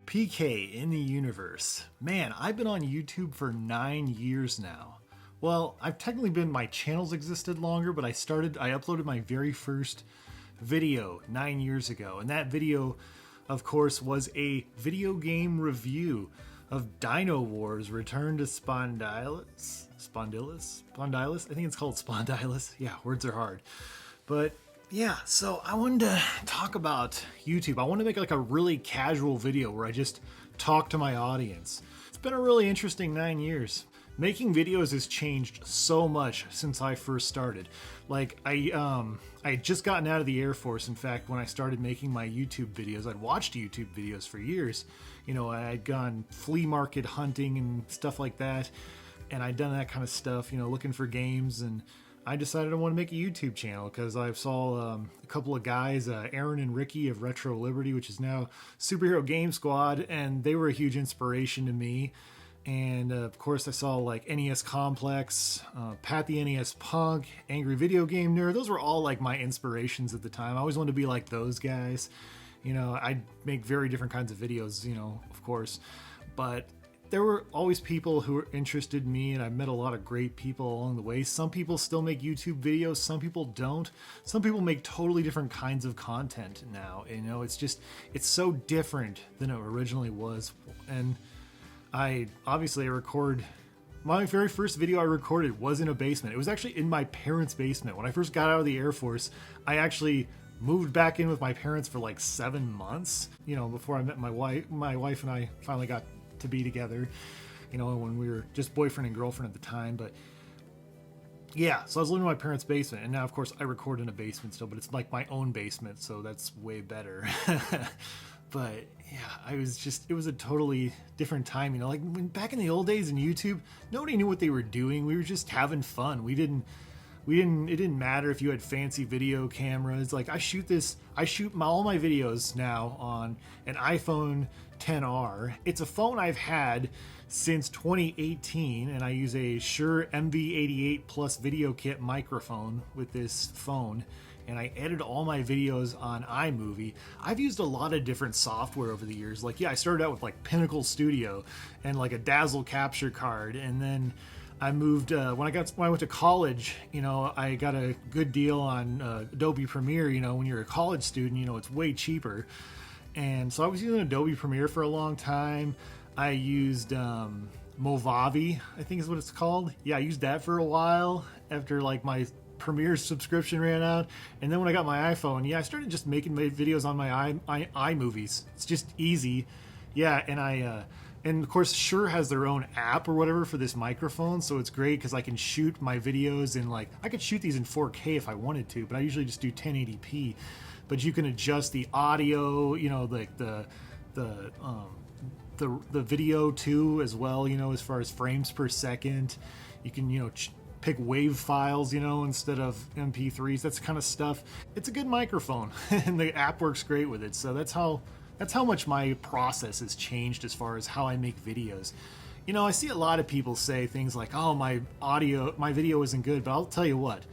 PK in the universe. Man, I've been on YouTube for 9 years now. Well, I've technically been, my channel's existed longer, but I uploaded my very first video 9 years ago. And that video, of course, was a video game review of Dino Wars Return to Spondylus? I think it's called Spondylus. Yeah, words are hard. But yeah, so I wanted to talk about YouTube. I want to make like a really casual video where I just talk to my audience. It's been a really interesting 9 years. Making videos has changed so much since I first started. Like I had just gotten out of the Air Force. In fact, when I started making my YouTube videos, I'd watched YouTube videos for years. You know, I had gone flea market hunting and stuff like that. And I'd done that kind of stuff, you know, looking for games. And I decided I want to make a YouTube channel because I saw a couple of guys, Aaron and Ricky of Retro Liberty, which is now Superhero Game Squad. And they were a huge inspiration to me. And of course, I saw like NES Complex, Pat the NES Punk, Angry Video Game Nerd. Those were all like my inspirations at the time. I always wanted to be like those guys. You know, I'd make very different kinds of videos, you know, of course. But there were always people who were interested in me, and I met a lot of great people along the way. Some people still make YouTube videos, some people don't. Some people make totally different kinds of content now. You know, it's so different than it originally was. And I record my very first video I recorded was in a basement. It was actually in my parents' basement. When I first got out of the Air Force, I actually moved back in with my parents for like 7 months, you know, before I met my wife. My wife and I finally got to be together, you know, when we were just boyfriend and girlfriend at the time. But yeah, so I was living in my parents' basement, and now of course I record in a basement still, but it's like my own basement, so that's way better. But yeah, it was a totally different time, you know, like back in the old days in YouTube, nobody knew what they were doing. We were just having fun. It didn't matter if you had fancy video cameras. Like I shoot all my videos now on an iPhone XR. It's a phone I've had since 2018, and I use a Shure MV88 Plus video kit microphone with this phone. And I edit all my videos on iMovie. I've used a lot of different software over the years. Like, yeah, I started out with like Pinnacle Studio and like a Dazzle capture card. And then I moved, when I went to college, you know, I got a good deal on Adobe Premiere. You know, when you're a college student, you know, it's way cheaper. And so I was using Adobe Premiere for a long time. I used Movavi, I think is what it's called. Yeah, I used that for a while after like my Premiere subscription ran out. And then when I got my iPhone, yeah, I started just making videos on my iMovies. It's just easy. Yeah, and of course Shure has their own app or whatever for this microphone, so it's great because I can shoot my videos in like, I could shoot these in 4K if I wanted to, but I usually just do 1080p. But you can adjust the audio, you know, like the video too as well, you know, as far as frames per second. You can, you know, pick WAV files, you know, instead of MP3s. That's kind of stuff. It's a good microphone, and the app works great with it. So that's how much my process has changed as far as how I make videos. You know, I see a lot of people say things like, "Oh, my video isn't good," but I'll tell you what.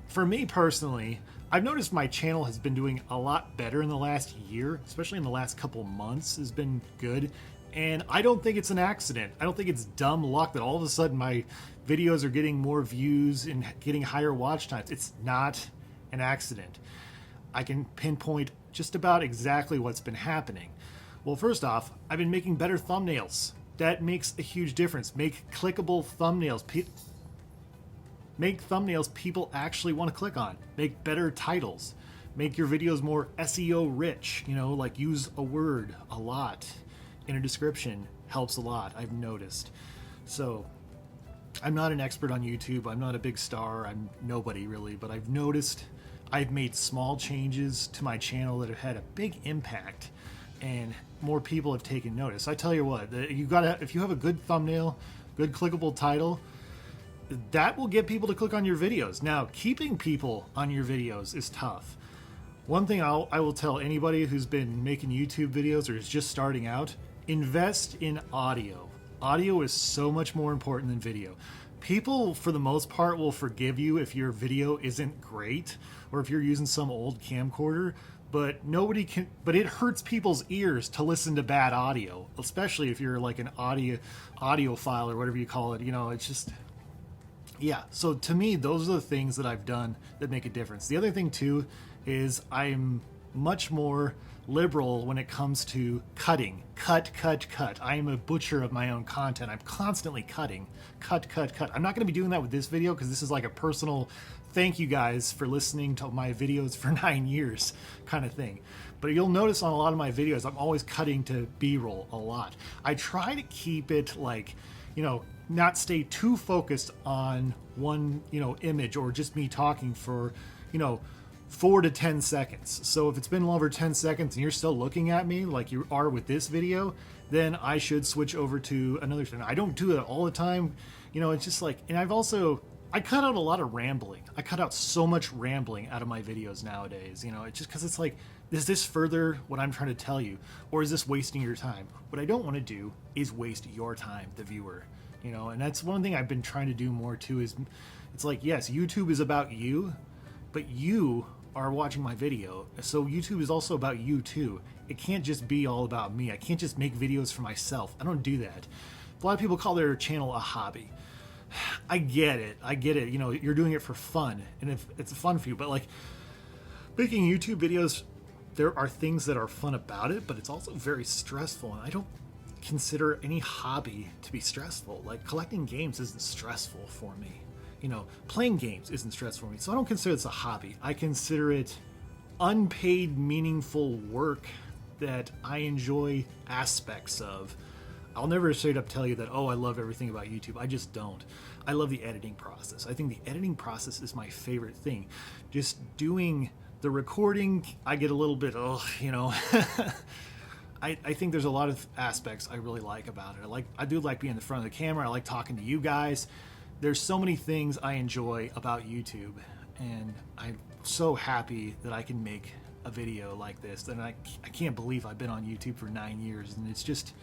For me personally, I've noticed my channel has been doing a lot better in the last year, especially in the last couple months has been good. And I don't think it's an accident. I don't think it's dumb luck that all of a sudden my videos are getting more views and getting higher watch times. It's not an accident. I can pinpoint just about exactly what's been happening. Well, first off, I've been making better thumbnails. That makes a huge difference. Make clickable thumbnails. Make thumbnails people actually want to click on. Make better titles. Make your videos more SEO rich. You know, like use a word a lot in a description helps a lot, I've noticed. So I'm not an expert on YouTube. I'm not a big star. I'm nobody really, but I've noticed I've made small changes to my channel that have had a big impact, and more people have taken notice. I tell you what, if you have a good thumbnail, good clickable title, that will get people to click on your videos. Now, keeping people on your videos is tough. One thing I will tell anybody who's been making YouTube videos or is just starting out, invest in audio. Audio is so much more important than video. People, for the most part, will forgive you if your video isn't great or if you're using some old camcorder, but nobody can, but it hurts people's ears to listen to bad audio, especially if you're like an audiophile or whatever you call it. You know, it's just, yeah. So to me, those are the things that I've done that make a difference. The other thing too is I'm much more liberal when it comes to cutting. Cut. I am a butcher of my own content. I'm constantly cutting. Cut. I'm not going to be doing that with this video because this is like a personal thank you guys for listening to my videos for 9 years kind of thing. But you'll notice on a lot of my videos, I'm always cutting to B-roll a lot. I try to keep it like, you know, not stay too focused on one, you know, image or just me talking for, you know, 4 to 10 seconds. So if it's been over 10 seconds and you're still looking at me like you are with this video, then I should switch over to another thing. I don't do it all the time. You know, it's just like, and I cut out a lot of rambling. I cut out so much rambling out of my videos nowadays. You know, it's just because it's like, is this further what I'm trying to tell you? Or is this wasting your time? What I don't want to do is waste your time, the viewer. You know, and that's one thing I've been trying to do more too is, it's like, yes, YouTube is about you, but you are watching my video. So YouTube is also about you too. It can't just be all about me. I can't just make videos for myself. I don't do that. A lot of people call their channel a hobby. I get it. You know, you're doing it for fun, and if it's fun for you, but like making YouTube videos, there are things that are fun about it, but it's also very stressful, and I don't consider any hobby to be stressful. Like collecting games isn't stressful for me. You know, playing games isn't stressful for me. So I don't consider this a hobby. I consider it unpaid, meaningful work that I enjoy aspects of. I'll never straight up tell you that, oh, I love everything about YouTube. I just don't. I love the editing process. I think the editing process is my favorite thing. Just doing the recording, I get a little bit, you know. I think there's a lot of aspects I really like about it. I do like being in the front of the camera. I like talking to you guys. There's so many things I enjoy about YouTube, and I'm so happy that I can make a video like this. And I can't believe I've been on YouTube for 9 years, and it's just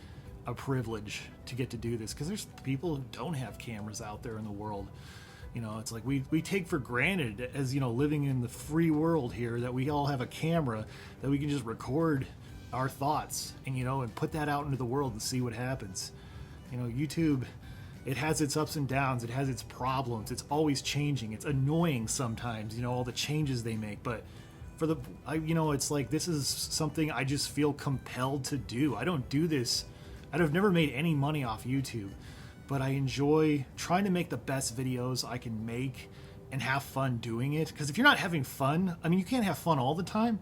a privilege to get to do this because there's people who don't have cameras out there in the world. You know, it's like we take for granted as, you know, living in the free world here that we all have a camera that we can just record our thoughts and, you know, and put that out into the world and see what happens. You know, YouTube, it has its ups and downs. It has its problems. It's always changing. It's annoying sometimes, you know, all the changes they make. But you know, it's like this is something I just feel compelled to do. I don't do this. I've never made any money off YouTube, but I enjoy trying to make the best videos I can make and have fun doing it. Because if you're not having fun, I mean, you can't have fun all the time,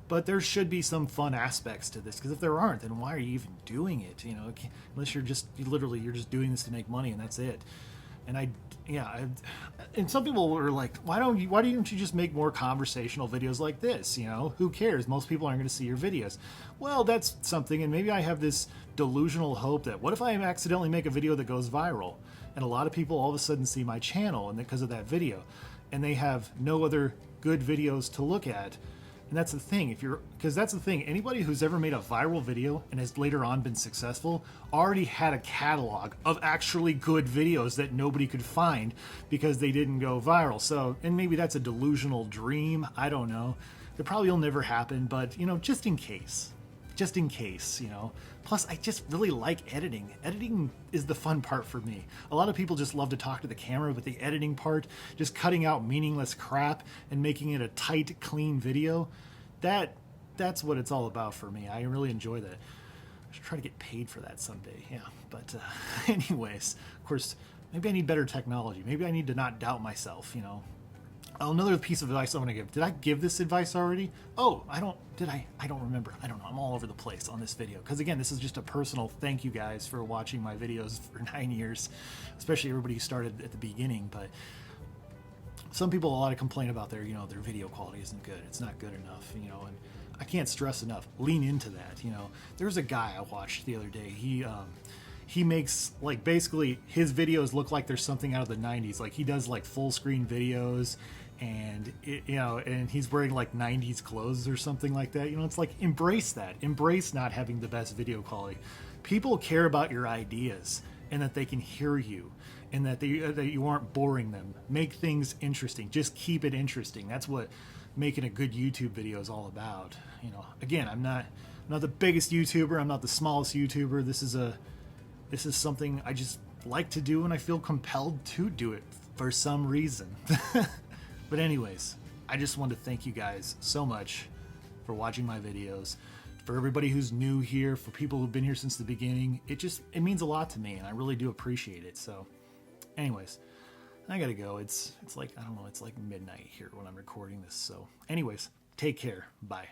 but there should be some fun aspects to this. Because if there aren't, then why are you even doing it? You know, unless you're just doing this to make money and that's it. And and some people were like, why don't you just make more conversational videos like this? You know, who cares? Most people aren't going to see your videos. Well, that's something, and maybe I have this delusional hope that what if I accidentally make a video that goes viral, and a lot of people all of a sudden see my channel and because of that video, and they have no other good videos to look at. And that's the thing, because that's the thing, anybody who's ever made a viral video and has later on been successful already had a catalog of actually good videos that nobody could find because they didn't go viral. So, and maybe that's a delusional dream, I don't know. It probably will never happen, but, you know, just in case, you know. Plus, I just really like editing. Editing is the fun part for me. A lot of people just love to talk to the camera, but the editing part, just cutting out meaningless crap and making it a tight, clean video, that's what it's all about for me. I really enjoy that. I should try to get paid for that someday, yeah. But anyways, of course, maybe I need better technology. Maybe I need to not doubt myself, you know. Another piece of advice I want to give. Did I give this advice already? Oh, I don't remember. I don't know. I'm all over the place on this video. Because again, this is just a personal thank you guys for watching my videos for 9 years. Especially everybody who started at the beginning. But some people, a lot of complain about their video quality isn't good. It's not good enough, you know, and I can't stress enough. Lean into that, you know. There's a guy I watched the other day. He makes, like, basically his videos look like there's something out of the 90s. Like, he does like full screen videos, and and he's wearing like 90s clothes or something like that. You know, it's like, embrace that. Embrace not having the best video quality. People care about your ideas and that they can hear you and that you aren't boring them. Make things interesting. Just keep it interesting. That's what making a good YouTube video is all about. you know, again, I'm not the biggest YouTuber. I'm not the smallest YouTuber. This is something I just like to do, and I feel compelled to do it for some reason. But anyways, I just want to thank you guys so much for watching my videos. For everybody who's new here, for people who've been here since the beginning, it means a lot to me, and I really do appreciate it. So anyways, I gotta go. It's like, I don't know, it's like midnight here when I'm recording this. So anyways, take care. Bye.